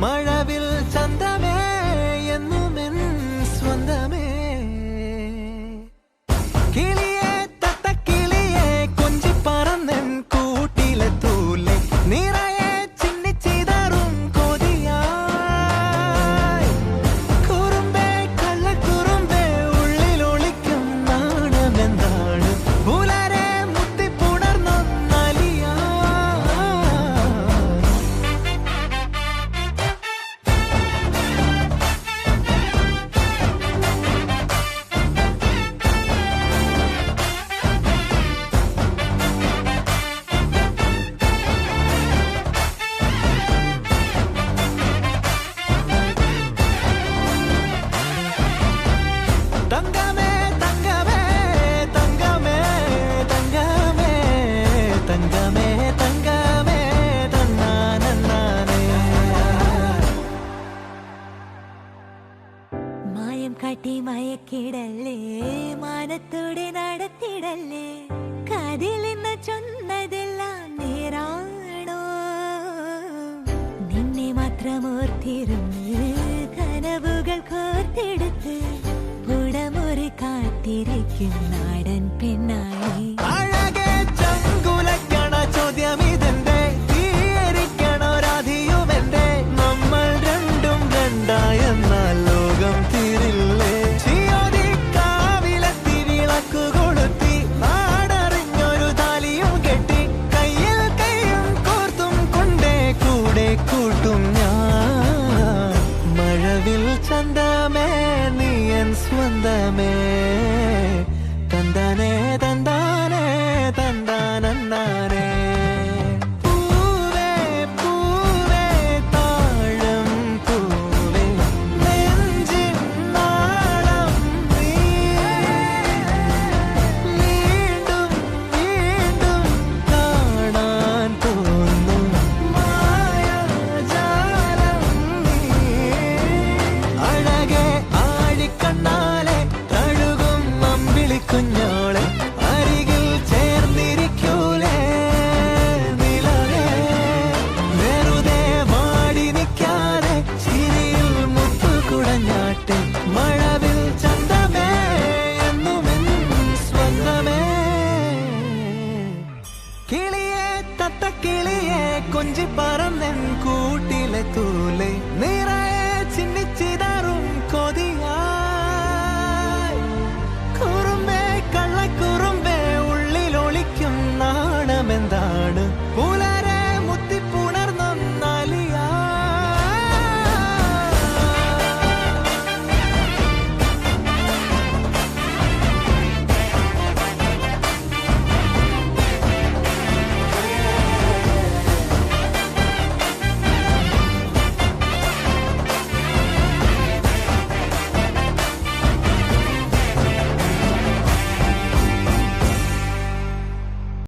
മഴവിൽ ചന്തമേ എന്നുമെൻ സ്വന്തമേ കിളിയെ തത്തക്കിളിയെ കൊഞ്ചി പറന്നൻ കൂട്ടിലെ തൂലെ നിറയെ ചിന്നിച്ചിതറും കൊതിയായി കുറുമ്പേ കള്ളക്കുറുമ്പേ ഉള്ളിലൊളിക്കും നാണമെന്താണ് പുലരെ മുത്തിപ്പുണർന്നൊന്നലിയാ തങ്കമേ തങ്കമേ തങ്കമേ തങ്കമേ തങ്കമേ തങ്കമേ തന്നാനന്നാനേ മായം കാട്ടി മയക്കിടല്ലേ മാനത്തോടെ നടത്തിടല്ലേ കാതിലെന്ന് ചൊന്നതെല്ലാം നേരാണോ നിന്നെ മാത്രം ഓർത്തിരുന്ന് കനവുകൾ കോർത്തെടുത്ത് പുടമുറി കാത്തിരിക്കും നാടൻ പെണ്ണായി അഴകേ ചങ്കുലക്കണ ചോദ്യമിതെന്റെ തീയരിക്കണോ രാധിയുമെന്റെ നമ്മൾ രണ്ടും രണ്ടായെന്നാൽ ലോകം തീരില്ലേ ചിയോദിക്കാവിലെത്തി വിളക്കു കൊളുത്തി നാടറിഞ്ഞൊരു താലിയും കെട്ടി കയ്യിൽ കൈയും കോർത്തും കൊണ്ടേ കൂടെ കൂട്ടും ഞാൻ മഴവിൽ ചന്തമേ നീ എൻ സ്വന്തമേ തന്താനേ തന്താനേ തന്താനന്നാനേ പൂവേ പൂവേ താഴം പൂവേ നെഞ്ചിൻ നാളം നീ വീണ്ടും വീണ്ടും കാണാൻ തോന്നും മായാജാലം നീ അഴകെ ആഴിക്കണ്ണാലെ തഴുകും അമ്പിളിക്കുഞ്ഞോളെ അരികിൽ ചേർന്നിരിക്കൂലേ നിലവേ വെറുതെ മാടി നിൽക്കാതെ ചിരിയിൽ മുത്തുകുടഞ്ഞാട്ടെ മഴവിൽ ചന്തമേ എന്നുമെൻ സ്വന്തമേ കിളിയെ തത്തക്കിളിയെ കൊഞ്ചി പറന്നൻ കൂട്ടി